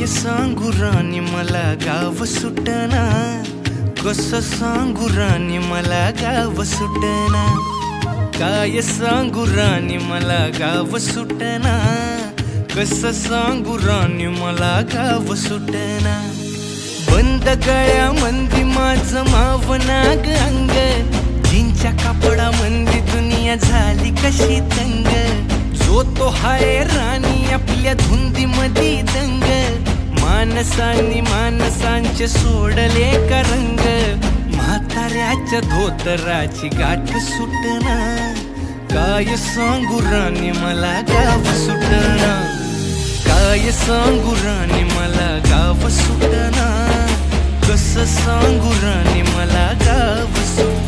काय सांगू राणी मला गाव सुटना, कसं सांगू राणी मला गाव सुटना। काय सांगू राणी मला गाव सुटना, कसं सांगू राणी मला गाव सुटना। बंद गळ्यामंदी माझं मावनाग अंग, जीनच्या कापडामंदी दुनिया झाली कशी तंग। जो तो हाय राणी आपल्या धुंदीमधी दंग, माणसांनी माणसांचे सोडले का रंग। म्हाताऱ्याच्या धोतराची गाठ सुटना, काय सांगू राणी मला गाव सुटना। काय सांगू राणी मला गाव सुटना, कसं सांगू राणी मला गाव सुटना।